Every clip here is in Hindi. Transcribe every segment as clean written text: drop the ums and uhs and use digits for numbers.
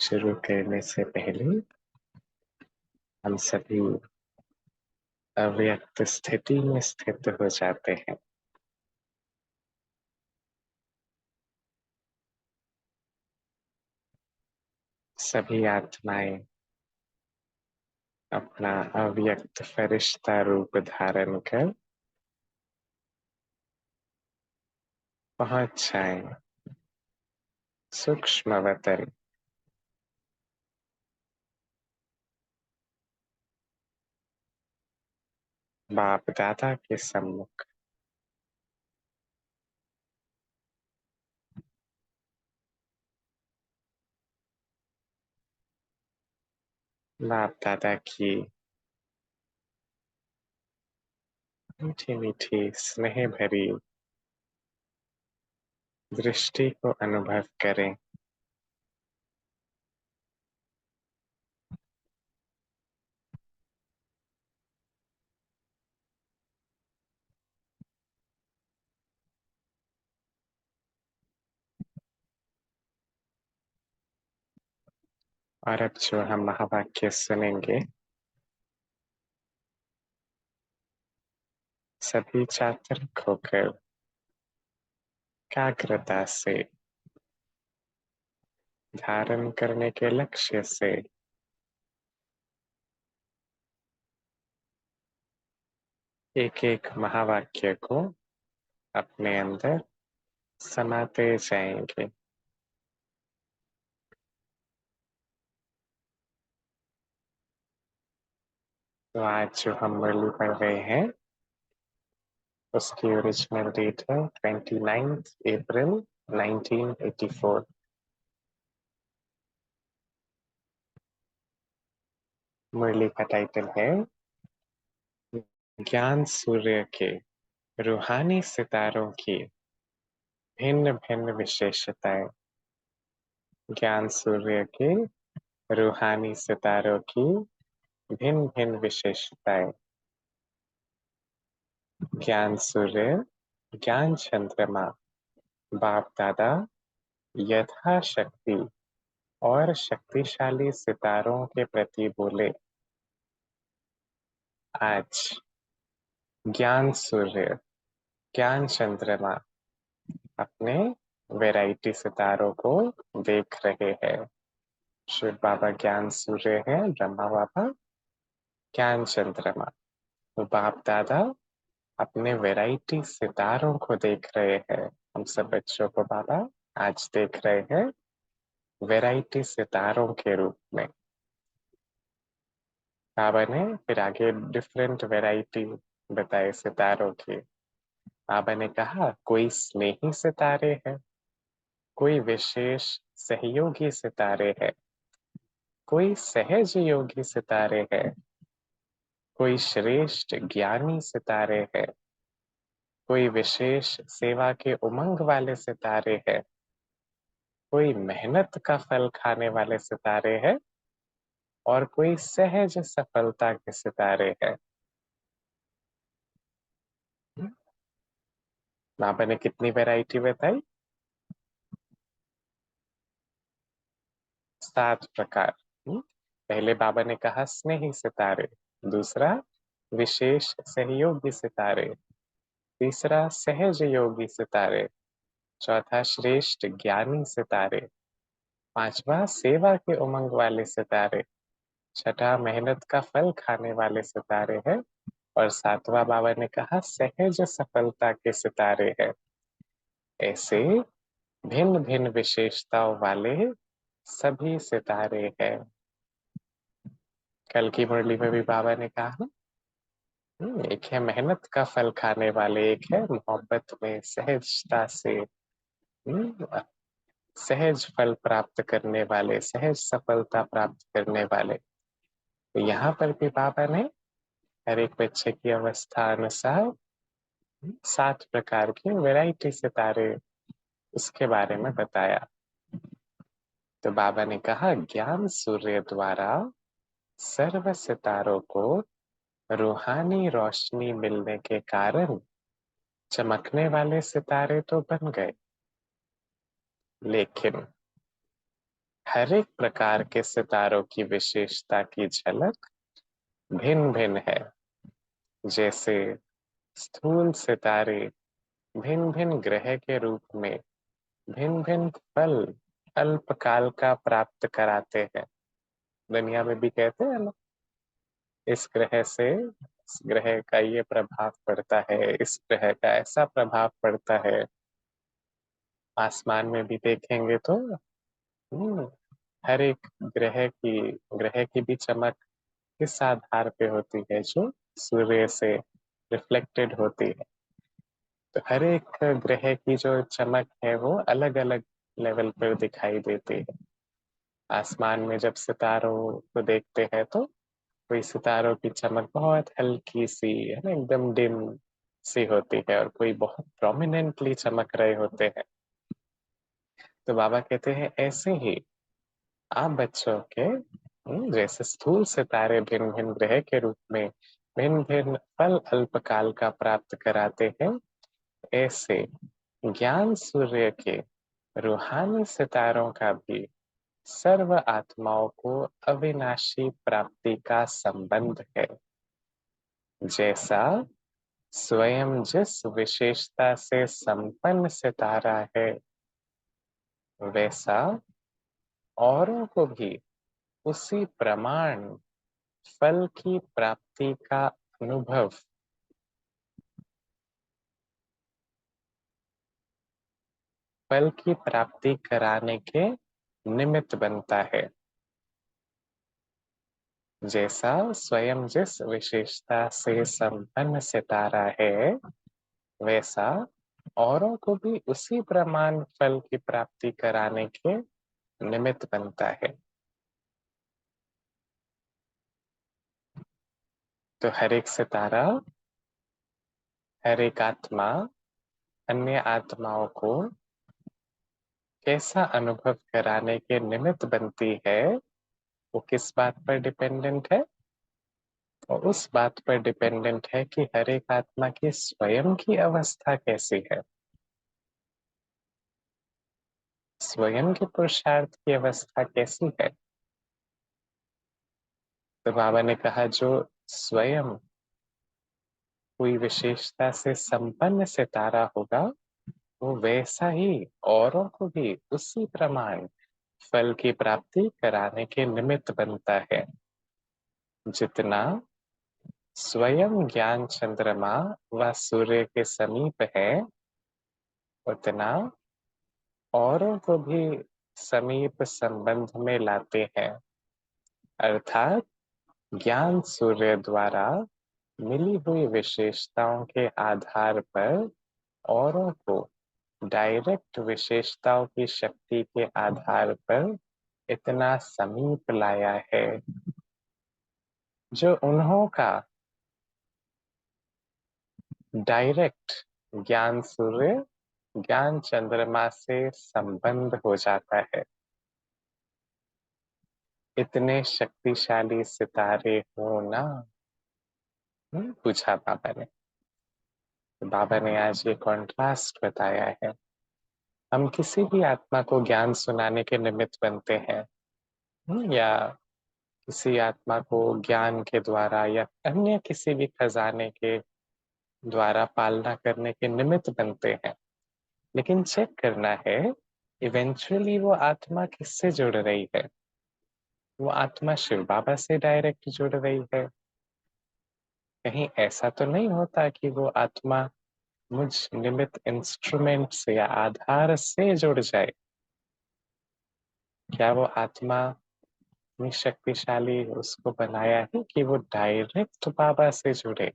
शुरू करने से पहले हम सभी अव्यक्त स्थिति में स्थित हो जाते हैं। सभी आत्माएं अपना अव्यक्त फरिश्ता रूप धारण कर पहुंच जाएं सूक्ष्म वतन, बाप दादा के सम्मुख। बाप दादा की मीठी मीठी स्नेह भरी दृष्टि को अनुभव करें। और अब जो हम महावाक्य सुनेंगे, सभी जागरूक होकर एकाग्रता से धारण करने के लक्ष्य से एक एक महावाक्य को अपने अंदर समाते जाएंगे। तो आज जो हम मुरली पढ़ रहे हैं उसकी ओरिजिनल डेट है 29 अप्रैल 1984। मुरली का टाइटल है ज्ञान सूर्य के रूहानी सितारों की भिन्न भिन्न विशेषताएं। ज्ञान सूर्य के रूहानी सितारों की भिन्न भिन्न विशेषताएं। ज्ञान सूर्य, ज्ञान चंद्रमा, बाप दादा यथाशक्ति और शक्तिशाली सितारों के प्रति बोले। आज ज्ञान सूर्य, ज्ञान चंद्रमा अपने वैरायटी सितारों को देख रहे हैं। शिव बाबा ज्ञान सूर्य है, ब्रह्मा बाबा ज्ञान चंद्रमा। तो बाप दादा अपने वैरायटी सितारों को देख रहे हैं। हम सब बच्चों को बाबा आज देख रहे हैं वैरायटी सितारों के रूप में। बाबा ने फिर आगे डिफरेंट वैरायटी बताए सितारों की। बाबा ने कहा कोई स्नेही सितारे हैं, कोई विशेष सहयोगी सितारे हैं, कोई सहज योगी सितारे हैं, कोई श्रेष्ठ ज्ञानी सितारे हैं, कोई विशेष सेवा के उमंग वाले सितारे हैं, कोई मेहनत का फल खाने वाले सितारे हैं और कोई सहज सफलता के सितारे हैं। बाबा ने कितनी वैरायटी बताई? 7 प्रकार। पहले बाबा ने कहा स्नेही सितारे, दूसरा विशेष सहयोगी सितारे, तीसरा सहज योगी सितारे, चौथा श्रेष्ठ ज्ञानी सितारे, पांचवा सेवा के उमंग वाले सितारे, छठा मेहनत का फल खाने वाले सितारे हैं और सातवां बाबा ने कहा सहज सफलता के सितारे हैं। ऐसे भिन्न भिन्न विशेषताओं वाले सभी सितारे हैं। कल की मुरली में भी बाबा ने कहा एक है मेहनत का फल खाने वाले, एक है मोहब्बत में सहजता से सहज फल प्राप्त करने वाले, सहज सफलता प्राप्त करने वाले। तो यहाँ पर भी बाबा ने हर एक बच्चे की अवस्था अनुसार 7 प्रकार के वैरायटी सितारे उसके बारे में बताया। तो बाबा ने कहा ज्ञान सूर्य द्वारा सर्व सितारों को रूहानी रोशनी मिलने के कारण चमकने वाले सितारे तो बन गए, लेकिन हर एक प्रकार के सितारों की विशेषता की झलक भिन्न भिन्न है। जैसे स्थूल सितारे भिन्न भिन्न ग्रह के रूप में भिन्न भिन्न फल अल्पकाल का प्राप्त कराते हैं। दुनिया में भी कहते हैं ना, इस ग्रह से इस ग्रह का ये प्रभाव पड़ता है, इस ग्रह का ऐसा प्रभाव पड़ता है। आसमान में भी देखेंगे तो हर एक ग्रह की भी चमक किस आधार पे होती है, जो सूर्य से रिफ्लेक्टेड होती है। तो हर एक ग्रह की जो चमक है वो अलग अलग लेवल पर दिखाई देती है। आसमान में जब सितारों को देखते हैं तो कोई सितारों की चमक बहुत हल्की सी है ना, एकदम डिम सी होती है, और कोई बहुत प्रोमिनेंटली चमक रहे होते हैं। तो बाबा कहते हैं ऐसे ही आप बच्चों के जैसे स्थूल सितारे भिन्न भिन्न ग्रह के रूप में भिन्न भिन्न फल अल्पकाल का प्राप्त कराते हैं, ऐसे ज्ञान सूर्य के रूहानी सितारों का भी सर्व आत्माओं को अविनाशी प्राप्ति का संबंध है। जैसा स्वयं जिस विशेषता से संपन्न सितारा है, वैसा औरों को भी उसी प्रमाण फल की प्राप्ति का अनुभव फल की प्राप्ति कराने के निमित्त बनता है। जैसा स्वयं जिस विशेषता से संपन्न सितारा है, वैसा औरों को भी उसी प्रमाण फल की प्राप्ति कराने के निमित्त बनता है। तो हर एक सितारा, हर एक आत्मा अन्य आत्माओं को कैसा अनुभव कराने के निमित्त बनती है, वो किस बात पर डिपेंडेंट है? और उस बात पर डिपेंडेंट है कि हर एक आत्मा की स्वयं की अवस्था कैसी है, स्वयं के पुरुषार्थ की अवस्था कैसी है। तो बाबा ने कहा जो स्वयं कोई विशेषता से संपन्न सितारा होगा, वो वैसा ही औरों को भी उसी प्रमाण फल की प्राप्ति कराने के निमित्त बनता है। जितना स्वयं ज्ञान चंद्रमा व सूर्य के समीप है, उतना औरों को भी समीप संबंध में लाते हैं। अर्थात ज्ञान सूर्य द्वारा मिली हुई विशेषताओं के आधार पर औरों को डायरेक्ट विशेषताओं की शक्ति के आधार पर इतना समीप लाया है, जो उन्हों का डायरेक्ट ज्ञान सूर्य ज्ञान चंद्रमा से संबंध हो जाता है। इतने शक्तिशाली सितारे हो ना, पूछा बाबा ने। बाबा ने आज ये कॉन्ट्रास्ट बताया है। हम किसी भी आत्मा को ज्ञान सुनाने के निमित्त बनते हैं, या किसी आत्मा को ज्ञान के द्वारा या अन्य किसी भी खजाने के द्वारा पालना करने के निमित्त बनते हैं। लेकिन चेक करना है इवेंचुअली वो आत्मा किससे जुड़ रही है। वो आत्मा शिव बाबा से डायरेक्ट जुड़ रही है। कहीं ऐसा तो नहीं होता कि वो आत्मा मुझ निमित्त इंस्ट्रूमेंट से या आधार से जुड़ जाए। क्या वो आत्मा इतनी शक्तिशाली उसको बनाया है कि वो डायरेक्ट बाबा से जुड़े?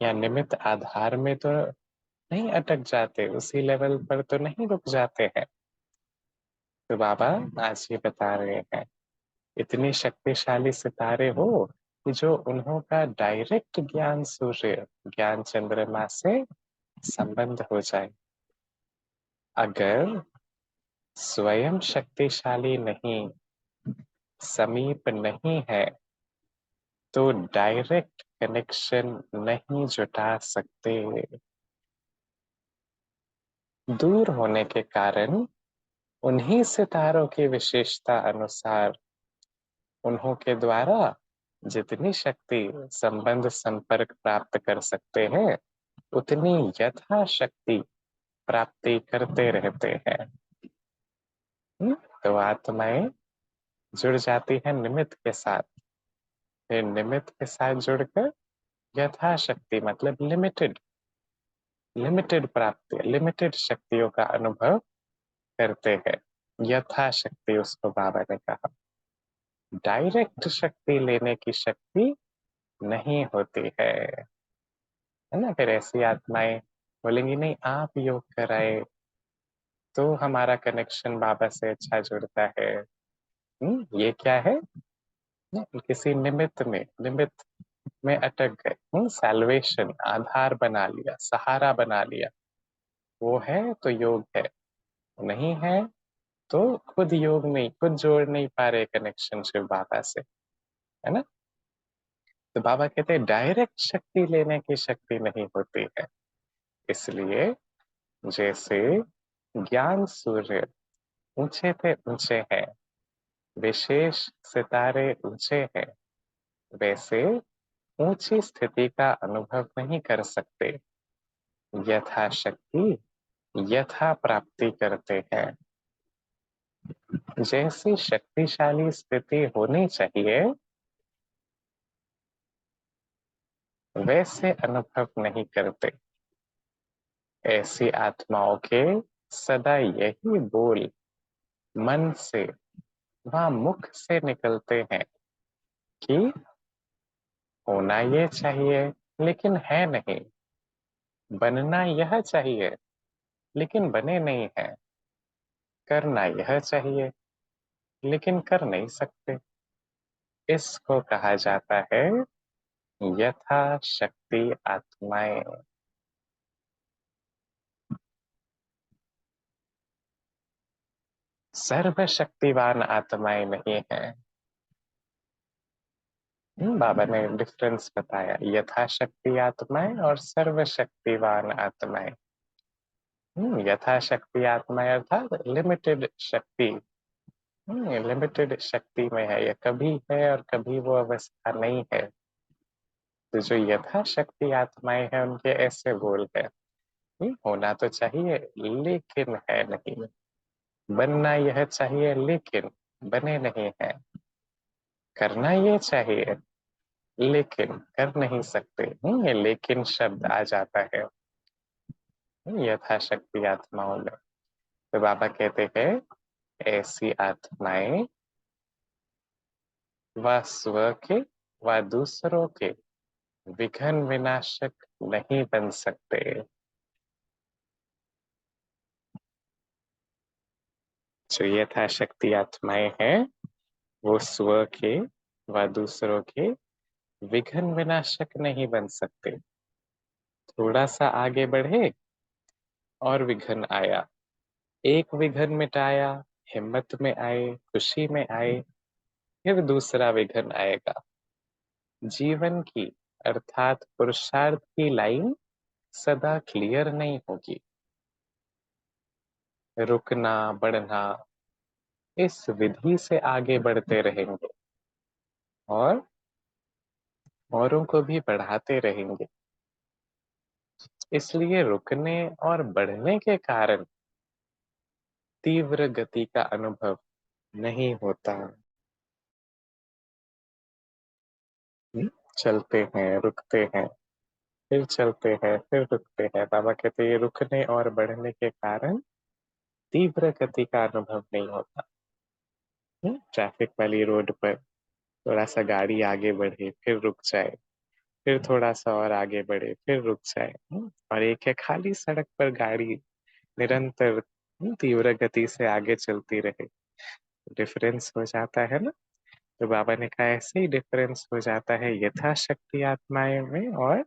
या निमित्त आधार में तो नहीं अटक जाते, उसी लेवल पर तो नहीं रुक जाते हैं। तो बाबा आज ये बता रहे हैं, इतनी शक्तिशाली सितारे हो कि जो उन्हों का डायरेक्ट ज्ञान सूर्य ज्ञान चंद्रमा से संबंध हो जाए। अगर स्वयं शक्तिशाली नहीं, समीप नहीं है, तो डायरेक्ट कनेक्शन नहीं जुटा सकते। दूर होने के कारण उन्हीं सितारों की विशेषता अनुसार उन्हों के द्वारा जितनी शक्ति संबंध संपर्क प्राप्त कर सकते हैं उतनी यथाशक्ति प्राप्ति करते रहते हैं। तो आत्माएं जुड़ जाती है निमित्त के साथ, फिर निमित्त के साथ जुड़कर यथाशक्ति मतलब लिमिटेड लिमिटेड प्राप्ति लिमिटेड शक्तियों का अनुभव करते हैं। यथाशक्ति उसको बाबा ने कहा। डायरेक्ट शक्ति लेने की शक्ति नहीं होती है ना। फिर ऐसी आत्माएं बोलेंगी नहीं आप योग कराए तो हमारा कनेक्शन बाबा से अच्छा जुड़ता है। ये क्या है किसी निमित्त में अटक गए। सैल्वेशन आधार बना लिया, सहारा बना लिया। वो है तो योग है, नहीं है तो खुद योग नहीं, खुद जोड़ नहीं पा रहे कनेक्शन शिव बाबा से, है ना। तो बाबा कहते हैं डायरेक्ट शक्ति लेने की शक्ति नहीं होती है। इसलिए जैसे ज्ञान सूर्य ऊंचे पे ऊंचे हैं, विशेष सितारे ऊंचे हैं, वैसे ऊंची स्थिति का अनुभव नहीं कर सकते, यथाशक्ति यथा प्राप्ति करते हैं। जैसी शक्तिशाली स्थिति होनी चाहिए वैसे अनुभव नहीं करते। ऐसी आत्माओं के सदा यही बोल मन से व मुख से निकलते हैं कि होना ये चाहिए लेकिन है नहीं, बनना यह चाहिए लेकिन बने नहीं है, करना यह चाहिए लेकिन कर नहीं सकते। इसको कहा जाता है यथा शक्ति आत्माएं। सर्वशक्तिवान आत्माएं नहीं है। बाबा ने डिफरेंस बताया, यथाशक्ति आत्माएं और सर्वशक्तिवान आत्माएं। यथाशक्ति आत्माएं अर्थात लिमिटेड शक्ति, लिमिटेड शक्ति में है, ये कभी है और कभी वो अवस्था नहीं है। तो जो यथाशक्ति आत्माएं हैं उनके ऐसे बोल है, होना तो चाहिए लेकिन है नहीं, बनना यह चाहिए लेकिन बने नहीं है, करना ये चाहिए लेकिन कर नहीं सकते। ये लेकिन शब्द आ जाता है यथाशक्ति आत्माओं में। तो बाबा कहते हैं ऐसी आत्माएं व स्व के व दूसरों के विघ्न विनाशक नहीं बन सकते। जो यथाशक्ति आत्माएं हैं वो स्व के व दूसरों के विघ्न विनाशक नहीं बन सकते। थोड़ा सा आगे बढ़े और विघ्न आया, एक विघ्न मिटाया, हिम्मत में आए, खुशी में आए, फिर दूसरा विघ्न आएगा। जीवन की अर्थात पुरुषार्थ की लाइन सदा क्लियर नहीं होगी। रुकना बढ़ना इस विधि से आगे बढ़ते रहेंगे और औरों को भी बढ़ाते रहेंगे। इसलिए रुकने और बढ़ने के कारण तीव्र गति का अनुभव नहीं होता। चलते हैं, रुकते हैं, फिर चलते हैं, फिर रुकते हैं। बाबा कहते हैं रुकने और बढ़ने के कारण तीव्र गति का अनुभव नहीं होता। ट्रैफिक वाली रोड पर थोड़ा सा गाड़ी आगे बढ़े फिर रुक जाए, फिर थोड़ा सा और आगे बढ़े फिर रुक जाए, और एक है खाली सड़क पर गाड़ी निरंतर तीव्र गति से आगे चलती रहे, डिफरेंस हो जाता है ना। तो बाबा ने कहा ऐसे ही डिफरेंस हो जाता है यथाशक्ति आत्माएं में और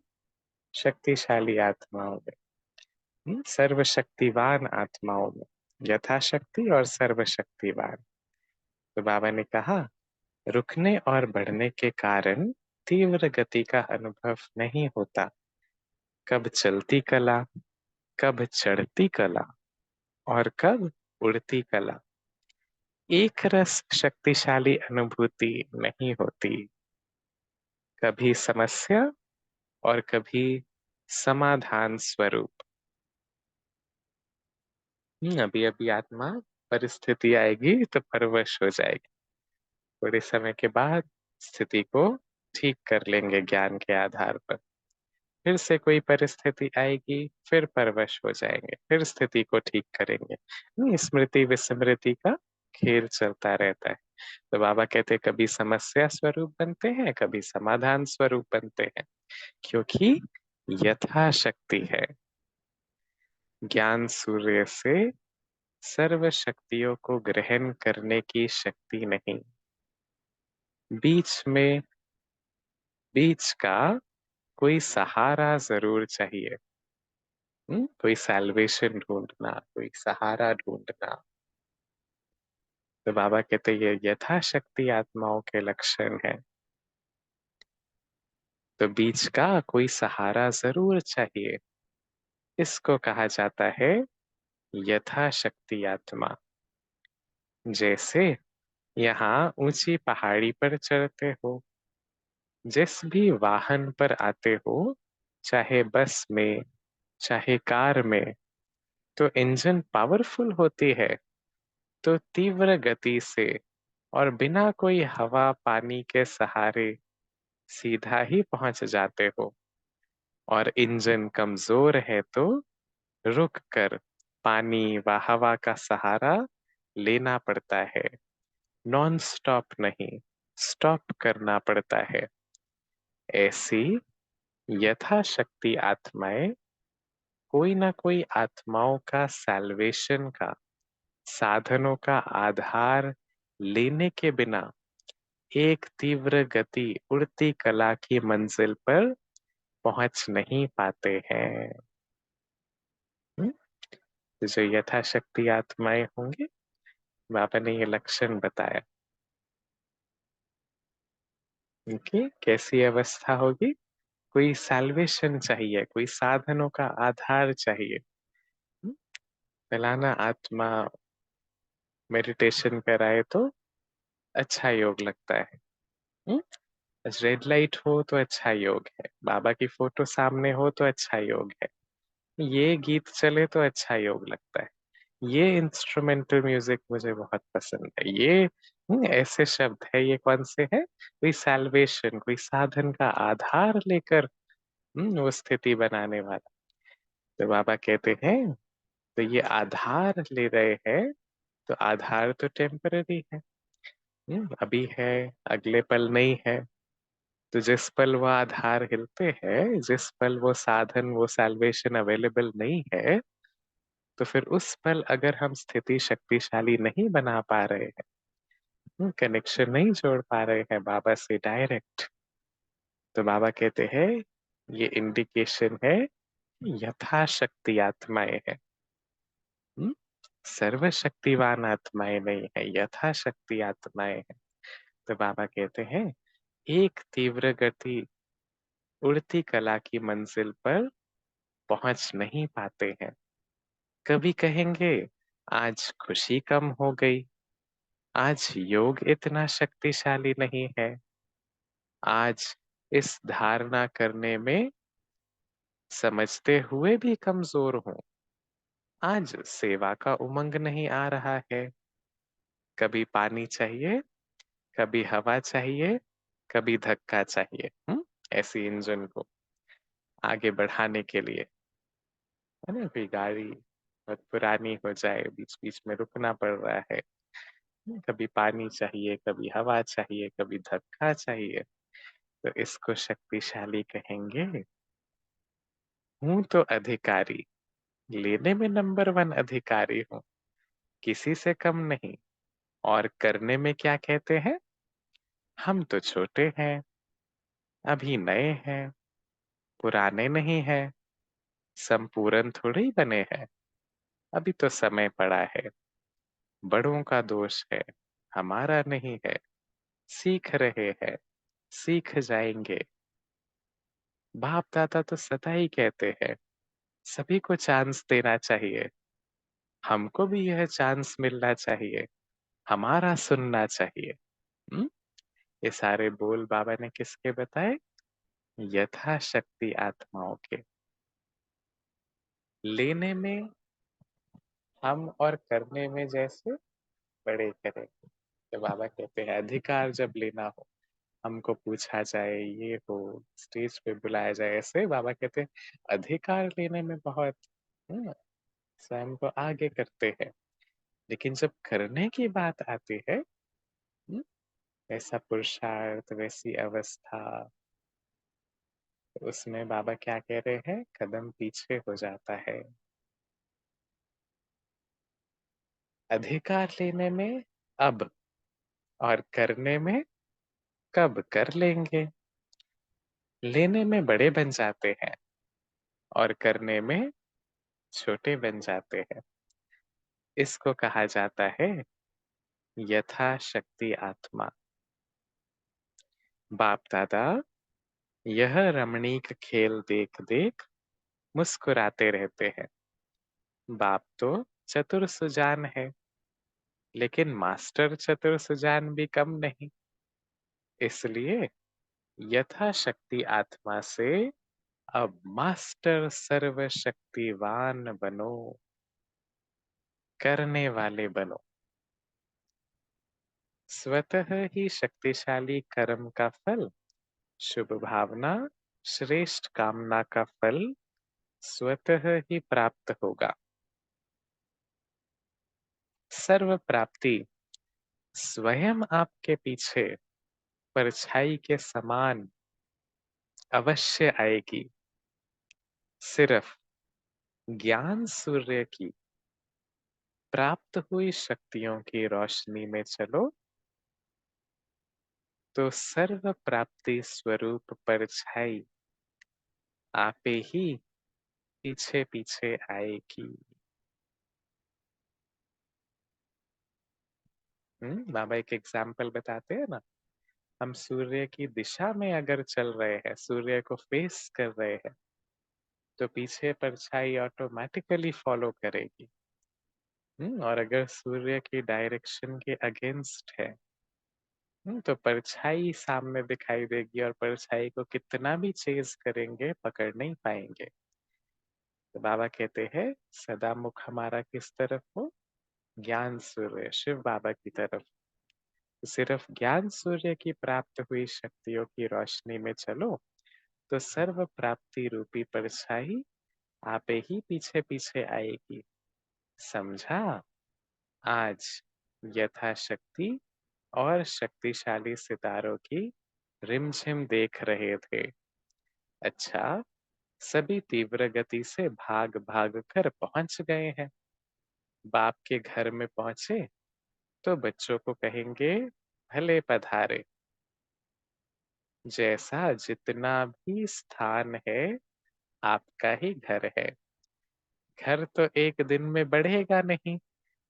शक्तिशाली आत्माओं में, सर्वशक्तिवान आत्माओं में, यथाशक्ति और सर्वशक्तिवान। तो बाबा ने कहा रुकने और बढ़ने के कारण तीव्र गति का अनुभव नहीं होता। कब चलती कला, कब चढ़ती कला और कब उड़ती कला, एक रस शक्तिशाली अनुभूति नहीं होती, कभी समस्या और कभी समाधान स्वरूप। अभी अभी आत्मा परिस्थिति आएगी तो परवश हो जाएगी, थोड़े समय के बाद स्थिति को ठीक कर लेंगे ज्ञान के आधार पर। फिर से कोई परिस्थिति आएगी, फिर परवश हो जाएंगे, फिर स्थिति को ठीक करेंगे। स्मृति विस्मृति का खेल चलता रहता है। तो बाबा कहते हैं कभी समस्या स्वरूप बनते हैं, कभी समाधान स्वरूप बनते हैं, क्योंकि यथाशक्ति है। ज्ञान सूर्य से सर्व शक्तियों को ग्रहण करने की शक्ति नहीं। बीच में बीच का कोई सहारा जरूर चाहिए। कोई सैल्वेशन ढूंढना, कोई सहारा ढूंढना। तो बाबा कहते ये यथाशक्ति आत्माओं के लक्षण है। तो बीच का कोई सहारा जरूर चाहिए। इसको कहा जाता है यथाशक्ति आत्मा। जैसे यहाँ ऊंची पहाड़ी पर चढ़ते हो, जिस भी वाहन पर आते हो, चाहे बस में चाहे कार में, तो इंजन पावरफुल होती है, तो तीव्र गति से और बिना कोई हवा पानी के सहारे सीधा ही पहुंच जाते हो। और इंजन कमजोर है तो रुक कर पानी व हवा का सहारा लेना पड़ता है। नॉन स्टॉप नहीं, स्टॉप करना पड़ता है। ऐसी यथाशक्ति आत्माएं कोई ना कोई आत्माओं का सैल्वेशन का साधनों का आधार लेने के बिना एक तीव्र गति उड़ती कला की मंजिल पर पहुंच नहीं पाते हैं। हम्म? तो जो यथाशक्ति आत्माएं होंगी, बाबा ने ये लक्षण बताया। उनकी कैसी अवस्था होगी? कोई सैल्वेशन चाहिए, कोई साधनों का आधार चाहिए। हम्म? फलाना आत्मा मेडिटेशन पर आए तो अच्छा योग लगता है। हम्म? रेड लाइट हो तो अच्छा योग है, बाबा की फोटो सामने हो तो अच्छा योग है, ये गीत चले तो अच्छा योग लगता है, ये इंस्ट्रूमेंटल म्यूजिक मुझे बहुत पसंद है, ये ऐसे शब्द है, ये कौन से है? कोई सैल्वेशन, कोई साधन का आधार लेकर वो स्थिति बनाने वाला। तो बाबा कहते हैं तो ये आधार ले रहे हैं, तो आधार तो टेम्पररी है। अभी है, अगले पल नहीं है। तो जिस पल वो आधार हिलते हैं, जिस पल वो साधन वो सैल्वेशन अवेलेबल नहीं है, तो फिर उस पल अगर हम स्थिति शक्तिशाली नहीं बना पा रहे हैं, कनेक्शन नहीं जोड़ पा रहे हैं बाबा से डायरेक्ट, तो बाबा कहते हैं ये इंडिकेशन है यथाशक्ति आत्माएं हैं। हम्म? सर्वशक्तिवान आत्माएं नहीं है, यथाशक्ति आत्माएं हैं। तो बाबा कहते हैं एक तीव्र गति उड़ती कला की मंजिल पर पहुंच नहीं पाते हैं। कभी कहेंगे आज खुशी कम हो गई, आज योग इतना शक्तिशाली नहीं है, आज इस धारणा करने में समझते हुए भी कमजोर हूँ, आज सेवा का उमंग नहीं आ रहा है। कभी पानी चाहिए, कभी हवा चाहिए, कभी धक्का चाहिए, ऐसी इंजन को आगे बढ़ाने के लिए, है ना? कोई गाड़ी बहुत पुरानी हो जाए, बीच बीच में रुकना पड़ रहा है, कभी पानी चाहिए, कभी हवा चाहिए, कभी धक्का चाहिए, तो इसको शक्तिशाली कहेंगे। हूं तो अधिकारी, लेने में नंबर वन अधिकारी हूँ, किसी से कम नहीं। और करने में क्या कहते हैं? हम तो छोटे हैं, अभी नए हैं, पुराने नहीं हैं, संपूर्ण थोड़े ही बने हैं, अभी तो समय पड़ा है। बड़ों का दोष है, हमारा नहीं है। सीख रहे हैं, सीख जाएंगे। बाप दादा तो सदा ही कहते हैं सभी को चांस देना चाहिए, हमको भी यह चांस मिलना चाहिए, हमारा सुनना चाहिए। हम्म? ये सारे बोल बाबा ने किसके बताए? यथाशक्ति आत्माओं के। लेने में हम और करने में जैसे बड़े करें। तो बाबा कहते हैं अधिकार जब लेना हो, हमको पूछा जाए, ये हो, स्टेज पे बुलाया जाए, ऐसे बाबा कहते हैं अधिकार लेने में बहुत हम्म, स्वयं को आगे करते हैं। लेकिन जब करने की बात आती है, वैसा पुरुषार्थ, वैसी अवस्था, तो उसमें बाबा क्या कह रहे हैं? कदम पीछे हो जाता है। अधिकार लेने में अब, और करने में कब कर लेंगे। लेने में बड़े बन जाते हैं और करने में छोटे बन जाते हैं। इसको कहा जाता है यथाशक्ति आत्मा। बाप दादा यह रमणीक खेल देख देख मुस्कुराते रहते हैं। बाप तो चतुर सुजान है, लेकिन मास्टर चतुर सुजान भी कम नहीं। इसलिए यथाशक्ति आत्मा से अब मास्टर सर्वशक्तिवान बनो, करने वाले बनो। स्वतः ही शक्तिशाली कर्म का फल, शुभ भावना, श्रेष्ठ कामना का फल स्वतः ही प्राप्त होगा। सर्व प्राप्ति स्वयं आपके पीछे परछाई के समान अवश्य आएगी। सिर्फ ज्ञान सूर्य की प्राप्त हुई शक्तियों की रोशनी में चलो, तो सर्व प्राप्ति स्वरूप परछाई आपे ही पीछे पीछे आएगी। बाबा एक एग्जाम्पल बताते हैं ना, हम सूर्य की दिशा में अगर चल रहे हैं, सूर्य को फेस कर रहे हैं, तो पीछे परछाई ऑटोमेटिकली फॉलो करेगी। और अगर सूर्य की डायरेक्शन के अगेंस्ट है, तो परछाई सामने दिखाई देगी और परछाई को कितना भी चेज करेंगे पकड़ नहीं पाएंगे। तो बाबा कहते हैं सदा मुख हमारा किस तरफ हो? ज्ञान सूर्य शिव बाबा की तरफ। सिर्फ ज्ञान सूर्य की प्राप्त हुई शक्तियों की रोशनी में चलो, तो सर्व प्राप्ति रूपी परछाई आपे ही पीछे पीछे आएगी। समझा? आज यथाशक्ति और शक्तिशाली सितारों की रिमझिम देख रहे थे। अच्छा, सभी तीव्र गति से भाग भाग कर पहुंच गए हैं। बाप के घर में पहुंचे तो बच्चों को कहेंगे भले पधारे। जैसा जितना भी स्थान है आपका ही घर है। घर तो एक दिन में बढ़ेगा नहीं,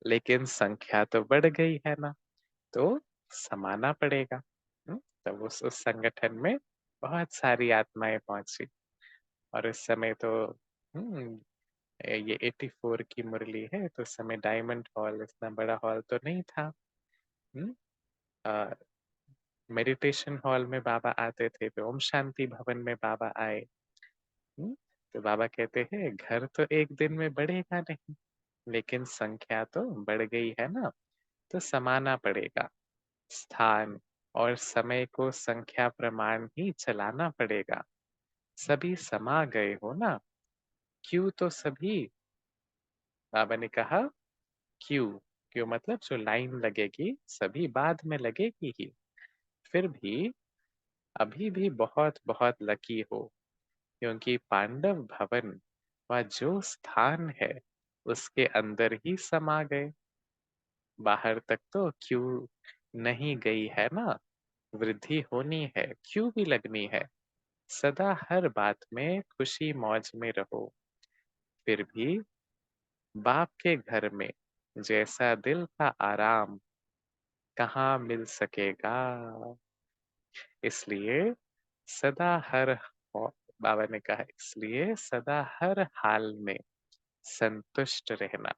लेकिन संख्या तो बढ़ गई है ना, तो समाना पड़ेगा। तब उस संगठन में बहुत सारी आत्माएं पहुंची। और इस समय तो हम्म, ये 84 की मुरली है, तो उस समय डायमंड हॉल इतना बड़ा हॉल तो नहीं था। हम्म, मेडिटेशन हॉल में बाबा आते थे, तो ओम शांति भवन में बाबा आए। हम्म, तो बाबा कहते हैं घर तो एक दिन में बढ़ेगा नहीं, लेकिन संख्या तो बढ़ गई है ना, तो समाना पड़ेगा। स्थान और समय को संख्या प्रमाण ही चलाना पड़ेगा। सभी समा गए हो ना, क्यों तो सभी, बाबा ने कहा क्यों, क्यों मतलब जो लाइन लगेगी सभी बाद में लगेगी ही। फिर भी अभी भी बहुत बहुत लकी हो, क्योंकि पांडव भवन व जो स्थान है उसके अंदर ही समा गए। बाहर तक तो क्यों नहीं गई है ना, वृद्धि होनी है, क्यों भी लगनी है। सदा हर बात में खुशी मौज में रहो। फिर भी बाप के घर में जैसा दिल का आराम कहाँ मिल सकेगा। इसलिए सदा हर बाबा ने कहा, इसलिए सदा हर हाल में संतुष्ट रहना।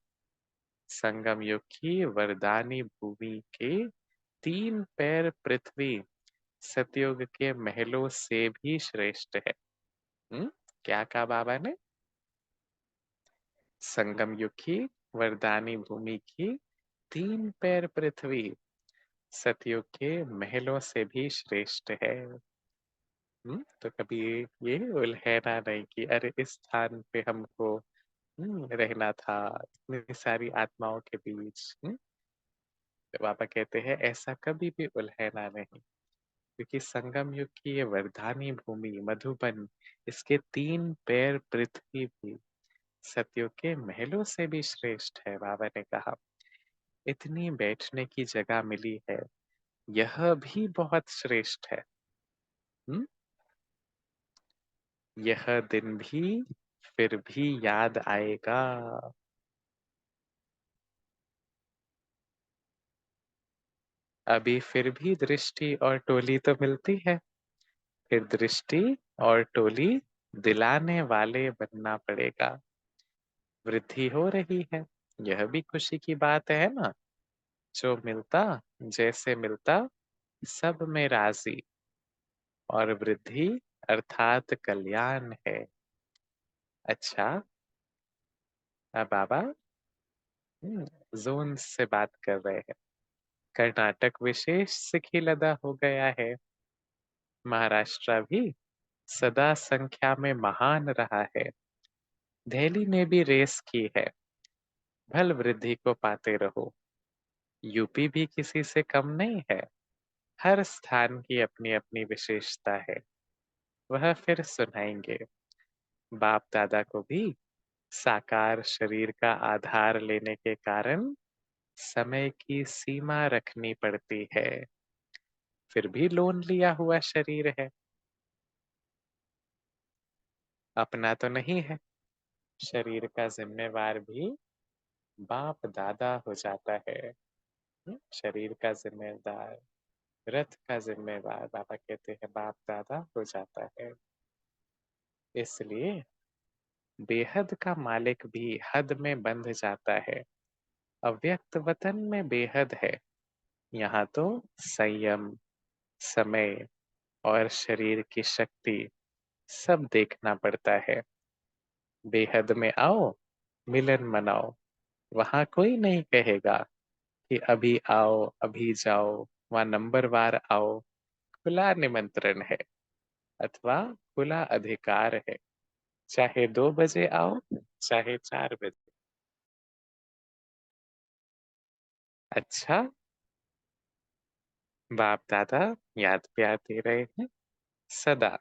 संगम युग की वरदानी भूमि के 3 पैर पृथ्वी सतयुग के महलों से भी श्रेष्ठ है। क्या कहा बाबा ने? संगम युग की वरदानी भूमि की 3 पैर पृथ्वी सतयुग के महलों से भी श्रेष्ठ है। तो कभी ये उल्हेना नहीं कि अरे इस स्थान पे हमको रहना था इतनी सारी आत्माओं के बीच। तो बाबा कहते हैं ऐसा कभी भी उल्हेना नहीं, क्योंकि संगम युग की ये वरदानी भूमि मधुबन, इसके 3 पैर पृथ्वी भी सतयुग के महलों से भी श्रेष्ठ है। बाबा ने कहा इतनी बैठने की जगह मिली है, यह भी बहुत श्रेष्ठ है। हम्म यह दिन भी फिर भी याद आएगा। अभी फिर भी दृष्टि और टोली तो मिलती है, फिर दृष्टि और टोली दिलाने वाले बनना पड़ेगा। वृद्धि हो रही है, यह भी खुशी की बात है ना। जो मिलता जैसे मिलता सब में राजी, और वृद्धि अर्थात कल्याण है। अच्छा, अब बाबा जोन से बात कर रहे हैं। कर्नाटक विशेष सिखी लदा हो गया है। महाराष्ट्र भी सदा संख्या में महान रहा है। दिल्ली ने भी रेस की है, भल वृद्धि को पाते रहो। यूपी भी किसी से कम नहीं है। हर स्थान की अपनी अपनी विशेषता है, वह फिर सुनाएंगे। बाप दादा को भी साकार शरीर का आधार लेने के कारण समय की सीमा रखनी पड़ती है। फिर भी लोन लिया हुआ शरीर है, अपना तो नहीं है। शरीर का जिम्मेवार भी बाप दादा हो जाता है। शरीर का जिम्मेदार, रथ का जिम्मेवार बाबा कहते हैं बाप दादा हो जाता है। इसलिए बेहद का मालिक भी हद में बंध जाता है। अव्यक्त वतन में बेहद है, यहाँ तो संयम, समय और शरीर की शक्ति सब देखना पड़ता है। बेहद में आओ, मिलन मनाओ, वहां कोई नहीं कहेगा कि अभी आओ अभी जाओ। वहां नंबरवार आओ, खुला निमंत्रण है अथवा खुला अधिकार है। चाहे 2 बजे आओ, चाहे 4 बजे। अच्छा, बाप दादा याद प्यार दे रहे हैं। सदा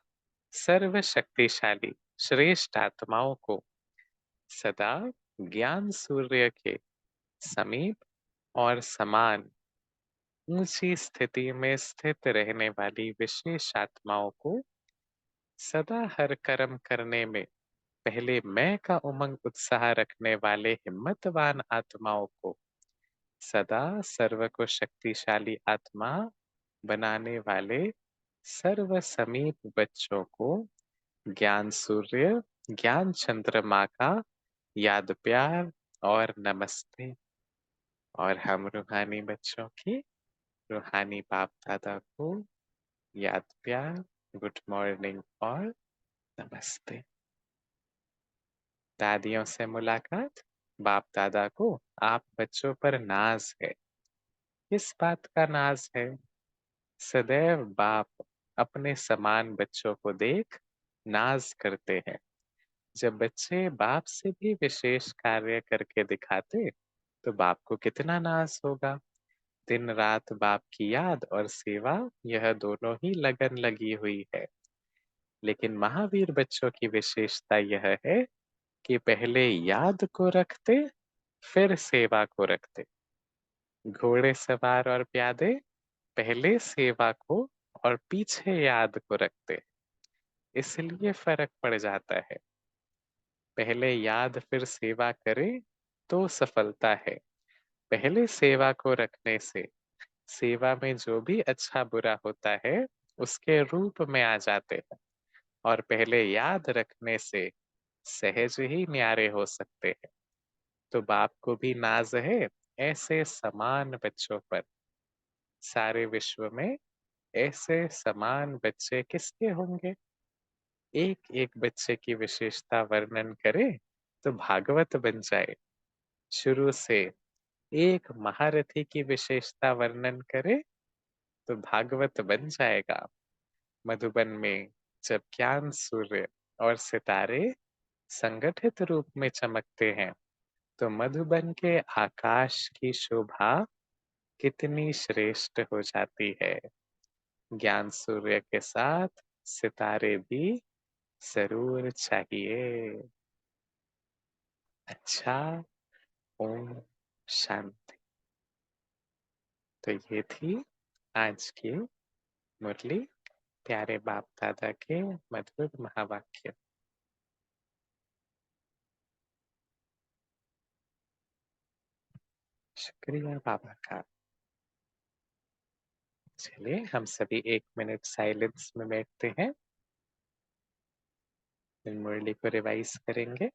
सर्वशक्तिशाली श्रेष्ठ आत्माओं को सदा ज्ञान सूर्य के समीप और समान ऊंची स्थिति में स्थित रहने वाली विशेष आत्माओं को सदा हर कर्म करने में पहले मैं का उमंग उत्साह रखने वाले हिम्मतवान आत्माओं को सदा सर्व को शक्तिशाली आत्मा बनाने वाले सर्व समीप बच्चों को ज्ञान सूर्य, ज्ञान चंद्रमा का याद प्यार और नमस्ते। और हम रूहानी बच्चों की रूहानी बाप दादा को याद प्यार, गुड मॉर्निंग और नमस्ते। दादियों से मुलाकात, बाप दादा को आप बच्चों पर नाज है। किस बात का नाज है? सदैव बाप अपने समान बच्चों को देख नाज करते हैं। जब बच्चे बाप से भी विशेष कार्य करके दिखाते तो बाप को कितना नाज होगा। दिन रात बाप की याद और सेवा, यह दोनों ही लगन लगी हुई है। लेकिन महावीर बच्चों की विशेषता यह है कि पहले याद को रखते, फिर सेवा को रखते। घोड़े सवार और प्यादे पहले सेवा को और पीछे याद को रखते, इसलिए फर्क पड़ जाता है। पहले याद फिर सेवा करे तो सफलता है। पहले सेवा को रखने से सेवा में जो भी अच्छा बुरा होता है उसके रूप में आ जाते हैं, और पहले याद रखने से सहज ही न्यारे हो सकते हैं। तो बाप को भी नाज है ऐसे समान बच्चों पर। सारे विश्व में ऐसे समान बच्चे किसके होंगे? एक एक बच्चे की विशेषता वर्णन करे तो भागवत बन जाए। शुरू से एक महारथी की विशेषता वर्णन करे तो भागवत बन जाएगा। मधुबन में जब ज्ञान सूर्य और सितारे संगठित रूप में चमकते हैं तो मधुबन के आकाश की शोभा कितनी श्रेष्ठ हो जाती है। ज्ञान सूर्य के साथ सितारे भी जरूर चाहिए। अच्छा। ओम शांति। तो ये थी आज की मुरली, प्यारे बाप दादा के मधुर महावाक्य। शुक्रिया बाबा का। चलिए हम सभी 1 मिनट साइलेंस में बैठते हैं, फिर मुरली को रिवाइज करेंगे।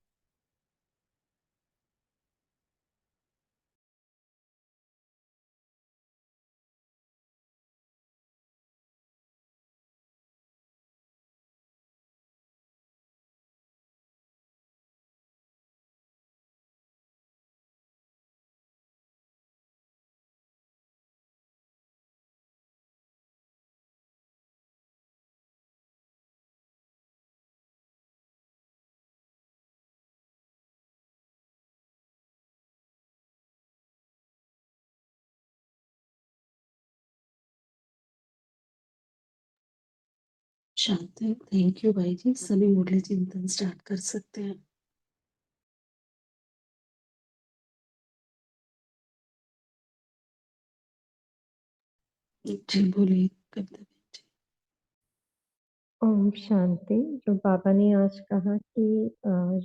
शांति। थैंक यू भाई जी। सभी मुरली चिंतन स्टार्ट कर सकते हैं। जी बोलिए कविता बहन जी। ओम शांति। जो बाबा ने आज कहा कि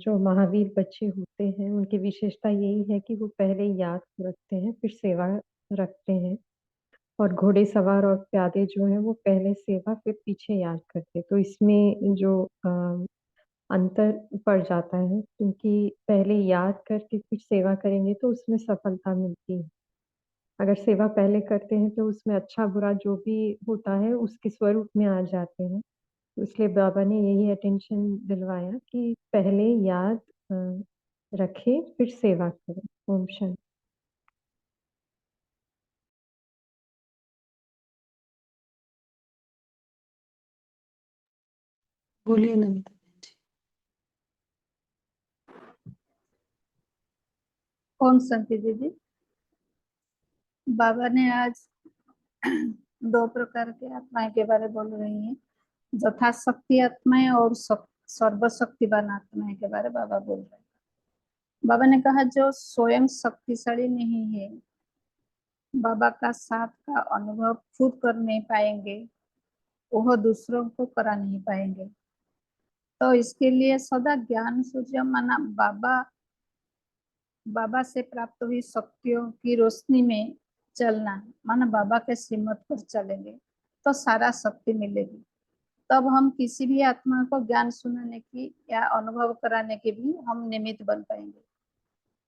जो महावीर बच्चे होते हैं उनकी विशेषता यही है कि वो पहले याद रखते हैं फिर सेवा रखते हैं, और घोड़े सवार और प्यादे जो हैं वो पहले सेवा फिर पीछे याद करते हैं। तो इसमें जो अंतर पड़ जाता है, क्योंकि पहले याद करके फिर सेवा करेंगे तो उसमें सफलता मिलती है। अगर सेवा पहले करते हैं तो उसमें अच्छा बुरा जो भी होता है उसके स्वरूप में आ जाते हैं। तो इसलिए बाबा ने यही अटेंशन दिलवाया कि पहले याद रखें फिर सेवा करें। ओम शांति। बोलिए नमिता बहन जी। कौन शांति दीदी। बाबा ने आज 2 प्रकार के आत्माएं के बारे बोल रही हैं, यथाशक्ति आत्माएं और सर्वशक्तिवान आत्माएं के बारे बाबा बोल रहे हैं। बाबा ने कहा जो स्वयं शक्तिशाली नहीं है, बाबा का साथ का अनुभव खुद कर नहीं पाएंगे, वह दूसरों को करा नहीं पाएंगे। तो इसके लिए सदा ज्ञान सूर्य माना बाबा से प्राप्त हुई शक्तियों की रोशनी में चलना, माना बाबा के श्रीमत पर चलेंगे तो सारा शक्ति मिलेगी। तब हम किसी भी आत्मा को ज्ञान सुनाने की या अनुभव कराने के भी हम निमित्त बन पाएंगे।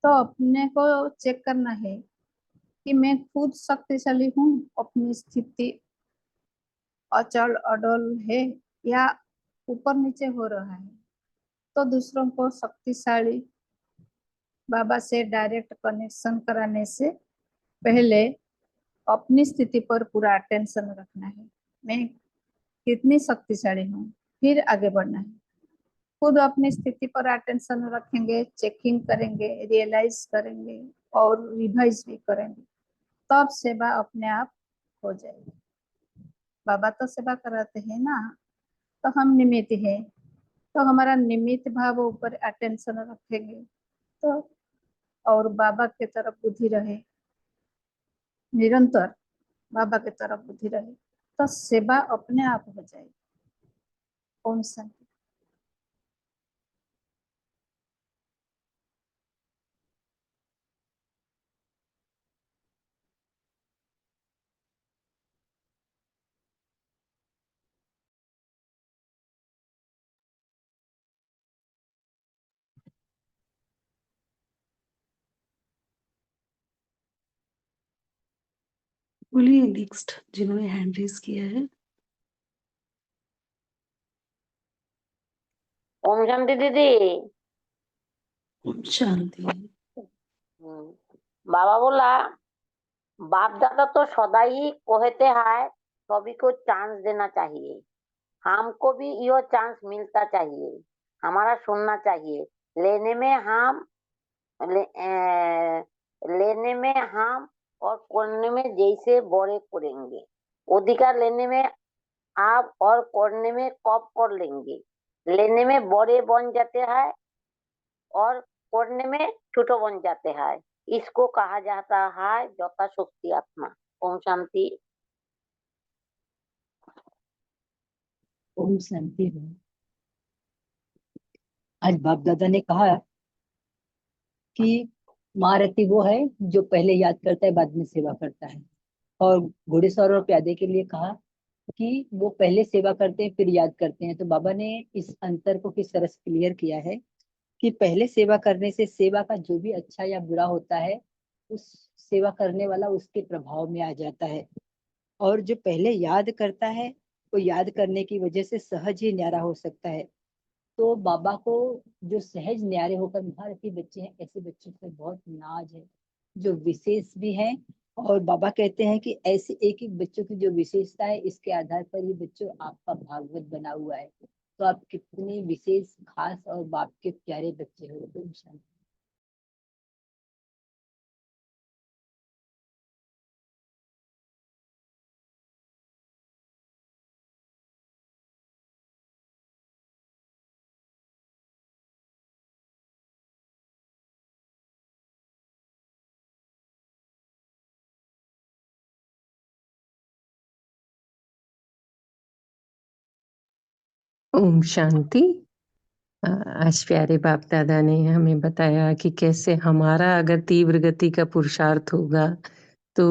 तो अपने को चेक करना है कि मैं खुद शक्तिशाली हूँ, अपनी स्थिति अचल अडल है या ऊपर नीचे हो रहा है। तो दूसरों को शक्तिशाली बाबा से डायरेक्ट कनेक्शन कराने से पहले अपनी स्थिति पर पूरा अटेंशन रखना है, मैं कितनी शक्तिशाली हूँ, फिर आगे बढ़ना है। खुद अपनी स्थिति पर अटेंशन रखेंगे, चेकिंग करेंगे, रियलाइज करेंगे और रिवाइज भी करेंगे, तब सेवा अपने आप हो जाएगी। बाबा तो सेवा कराते हैं ना, तो हम निमित्त हैं, तो हमारा निमित्त भाव ऊपर अटेंशन रखेंगे तो, और बाबा की तरफ बुद्धि रहे, निरंतर बाबा की तरफ बुद्धि रहे, तो सेवा अपने आप हो जाएगी। ओम शांति। बोलिए नेक्स्ट जिन्होंने हैंड रेज किया है। ओम शांति दीदी। ओम शांति। बाबा बोला बाप दादा तो सदा ही कहते हैं सभी को चांस देना चाहिए, हमको भी यह चांस मिलता चाहिए, हमारा सुनना चाहिए, लेने में हम लेने में हम और करने में जैसे बड़े करेंगे, अधिकार लेने में आप और करने में कब कर लेंगे, लेने में बड़े बन जाते हैं और करने में छोटे बन जाते हैं, इसको कहा जाता है यथा शक्ति आत्मा। ओम शांति। ओम शांति हो। आज बाप दादा ने कहा कि महारथी वो है जो पहले याद करता है बाद में सेवा करता है, और घुड़सवार और प्यादे के लिए कहा कि वो पहले सेवा करते हैं फिर याद करते हैं। तो बाबा ने इस अंतर को किस तरह से क्लियर किया है कि पहले सेवा करने से सेवा का जो भी अच्छा या बुरा होता है उस सेवा करने वाला उसके प्रभाव में आ जाता है, और जो पहले याद करता है वो याद करने की वजह से सहज ही न्यारा हो सकता है। तो बाबा को जो सहज न्यारे होकर महारथी बच्चे हैं, ऐसे बच्चों से बहुत नाज है जो विशेष भी हैं। और बाबा कहते हैं कि ऐसे एक एक बच्चों की जो विशेषता है इसके आधार पर ही बच्चों आपका भागवत बना हुआ है। तो आप कितने विशेष खास और बाप के प्यारे बच्चे हो। ओम शांति। ओम शांति। आज प्यारे बाप दादा ने हमें बताया कि कैसे हमारा अगर तीव्र गति का पुरुषार्थ होगा तो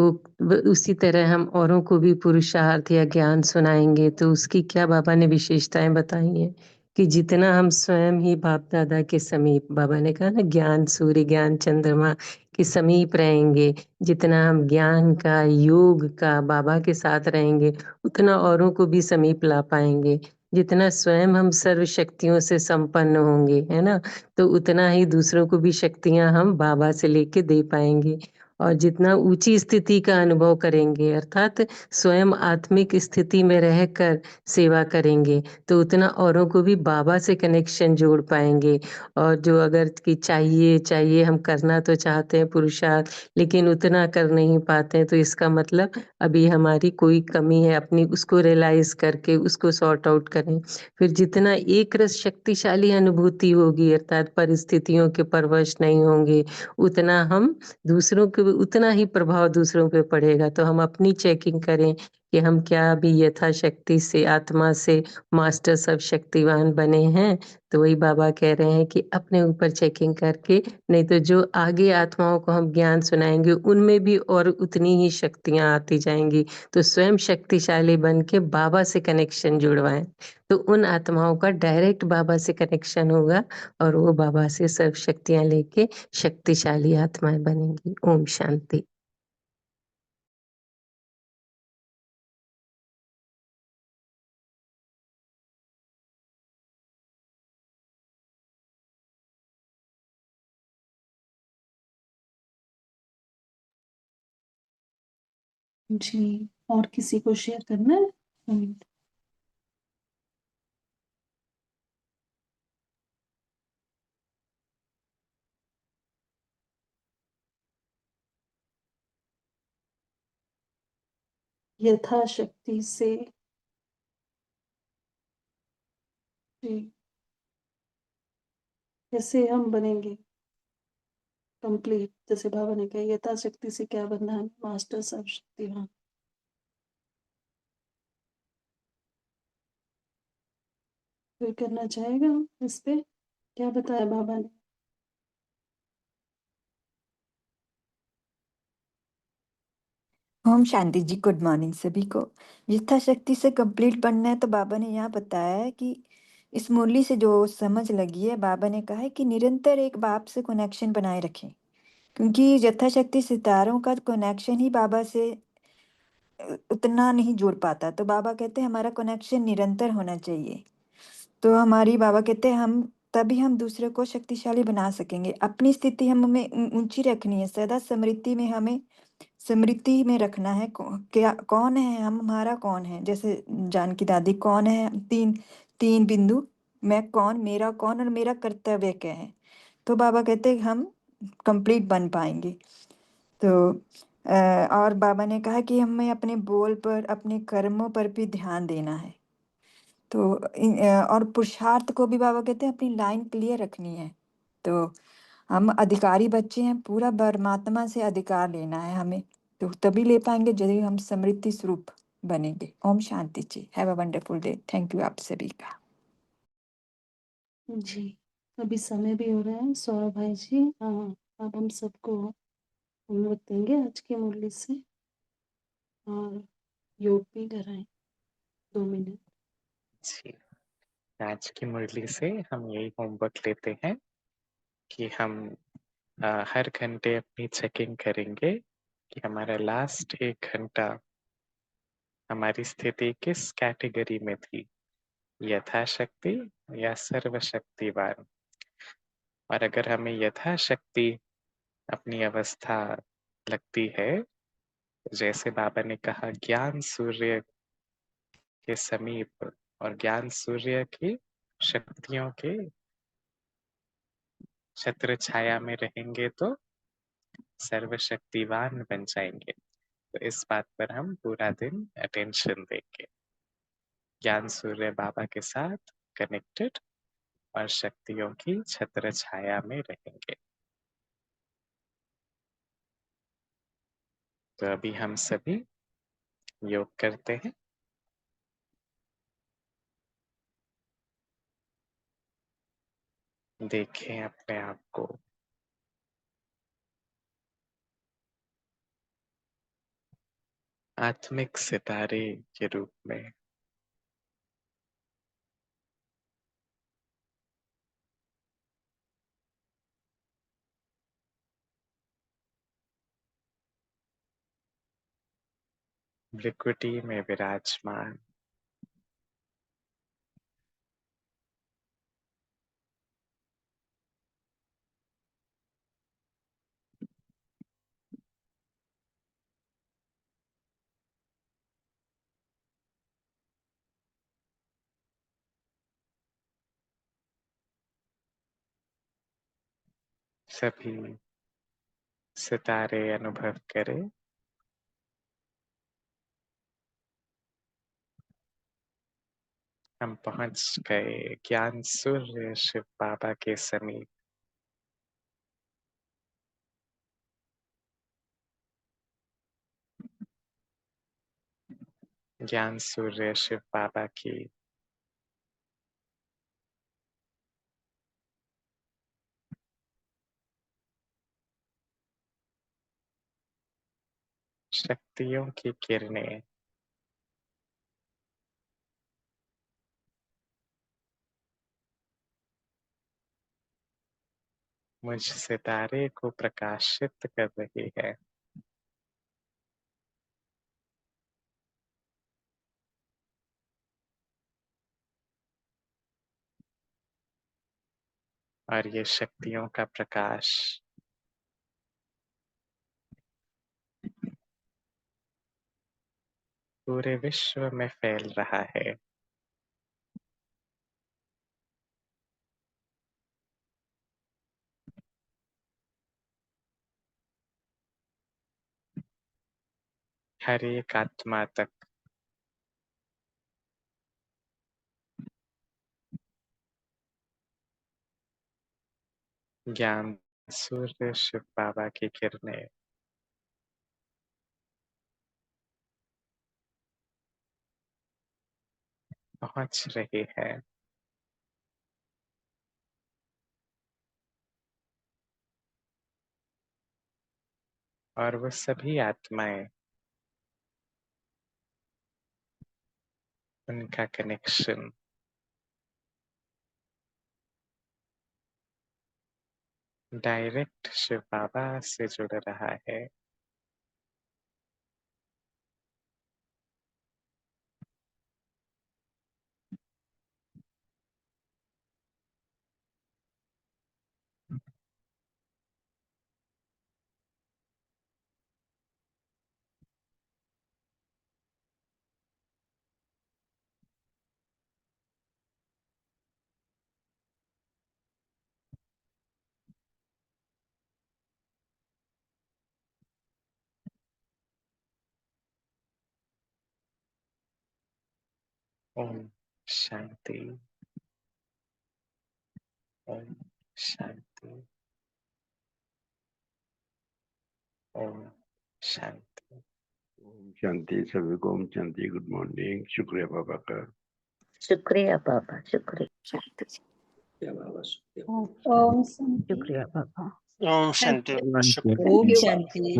उसी तरह हम औरों को भी पुरुषार्थ या ज्ञान सुनाएंगे। तो उसकी क्या बाबा ने विशेषताएं बताई हैं कि जितना हम स्वयं ही बाप दादा के समीप, बाबा ने कहा ना ज्ञान सूर्य ज्ञान चंद्रमा के समीप रहेंगे, जितना हम ज्ञान का योग का बाबा के साथ रहेंगे उतना औरों को भी समीप ला पाएंगे। जितना स्वयं हम सर्व शक्तियों से संपन्न होंगे, है ना, तो उतना ही दूसरों को भी शक्तियां हम बाबा से लेके दे पाएंगे। और जितना ऊंची स्थिति का अनुभव करेंगे अर्थात स्वयं आत्मिक स्थिति में रहकर सेवा करेंगे तो उतना औरों को भी बाबा से कनेक्शन जोड़ पाएंगे। और जो अगर कि चाहिए चाहिए हम करना तो चाहते हैं पुरुषार्थ लेकिन उतना कर नहीं पाते हैं, तो इसका मतलब अभी हमारी कोई कमी है, अपनी उसको रियलाइज करके उसको सॉर्ट आउट करें। फिर जितना एक रस शक्तिशाली अनुभूति होगी अर्थात परिस्थितियों के परवश नहीं होंगे, उतना हम दूसरों के उतना ही प्रभाव दूसरों पे पड़ेगा। तो हम अपनी चेकिंग करें कि हम क्या अभी यथाशक्ति से आत्मा से मास्टर सब शक्तिवान बने हैं। तो वही बाबा कह रहे हैं कि अपने ऊपर चेकिंग करके, नहीं तो जो आगे आत्माओं को हम ज्ञान सुनाएंगे उनमें भी और उतनी ही शक्तियां आती जाएंगी। तो स्वयं शक्तिशाली बन के बाबा से कनेक्शन जुड़वाएं तो उन आत्माओं का डायरेक्ट बाबा से कनेक्शन होगा और वो बाबा से सर्व शक्तियां लेके शक्तिशाली आत्माएं बनेंगी। ओम शांति। जी, और किसी को शेयर करना है? यथाशक्ति से जी, कैसे हम बनेंगे कंप्लीट, जैसे बाबा ने कहा यथाशक्ति से क्या बनना है, मास्टर सर्व शक्तिवान। कोई करना चाहेगा इस पे? क्या बताया बाबा ने? ओम शांति जी। गुड मॉर्निंग सभी को। यथाशक्ति से कंप्लीट बनना है तो बाबा ने यहाँ बताया है कि इस मुरली से जो समझ लगी है, बाबा ने कहा है कि निरंतर एक बाप से कनेक्शन बनाए रखें, क्योंकि यथाशक्ति सितारों का कनेक्शन ही बाबा से उतना नहीं जुड़ पाता। तो बाबा कहते हैं हमारा कनेक्शन निरंतर होना चाहिए। तो हमारी बाबा कहते हैं हम तभी हम दूसरे को शक्तिशाली बना सकेंगे। अपनी स्थिति हमें ऊंची रखनी है, सदा स्मृति में हमें स्मृति में रखना है क्या कौन है हम, हमारा कौन है। जैसे जानकी दादी कौन है, तीन तीन बिंदु, मैं कौन, मेरा कौन और मेरा कर्तव्य क्या है। तो बाबा कहते हैं हम कंप्लीट बन पाएंगे। तो और बाबा ने कहा कि हमें अपने बोल पर, अपने कर्मों पर भी ध्यान देना है। तो और पुरुषार्थ को भी बाबा कहते हैं अपनी लाइन क्लियर रखनी है। तो हम अधिकारी बच्चे हैं, पूरा परमात्मा से अधिकार लेना है हमें। तो तभी ले पाएंगे जब हम समृद्धि स्वरूप बनेंगे। ओम शांति जी। Have a wonderful day. Thank you आप सभी का। जी, अभी समय भी हो रहा है सौरभ भाई जी। अब हम सबको हम लोग देंगे आज की मुरली से, और योग भी कराएं 2 मिनट। जी, आज की मुरली से हम यही होमवर्क लेते हैं कि हम हर घंटे अपनी चेकिंग करेंगे कि हमारा लास्ट 1 घंटा हमारी स्थिति किस कैटेगरी में थी, यथाशक्ति या सर्वशक्तिवान। और अगर हमें यथाशक्ति अपनी अवस्था लगती है, जैसे बाबा ने कहा ज्ञान सूर्य के समीप और ज्ञान सूर्य की शक्तियों के छत्र छाया में रहेंगे तो सर्वशक्तिवान बन जाएंगे। तो इस बात पर हम पूरा दिन अटेंशन देंगे। ज्ञान सूर्य बाबा के साथ कनेक्टेड और शक्तियों की छत्र छाया में रहेंगे। तो अभी हम सभी योग करते हैं। देखें अपने आप को आत्मिक सितारे के रूप में। भृकुटी में विराजमान सभी सितारे अनुभव करें। हम पहुंच गए ज्ञान सूर्य शिव बाबा के समीप। ज्ञान सूर्य शिव बाबा की शक्तियों की किरणें मुझ सितारे को प्रकाशित कर रही है। और ये शक्तियों का प्रकाश पूरे विश्व में फैल रहा है। हर एक आत्मा तक ज्ञान सूर्य शिव बाबा की किरणें पहुंच रही है। और वो सभी आत्माएं, उनका कनेक्शन डायरेक्ट शिव बाबा से जुड़ रहा है। ओम शांति। ओम शांति। ओम शांति। ओम शांति। सभी को ओम शांति। Good morning. शुक्रिया बाबा का। शुक्रिया बाबा, शुक्रिया। ओम शांति। शुक्रिया बाबा। ओम शांति। ओम शांति।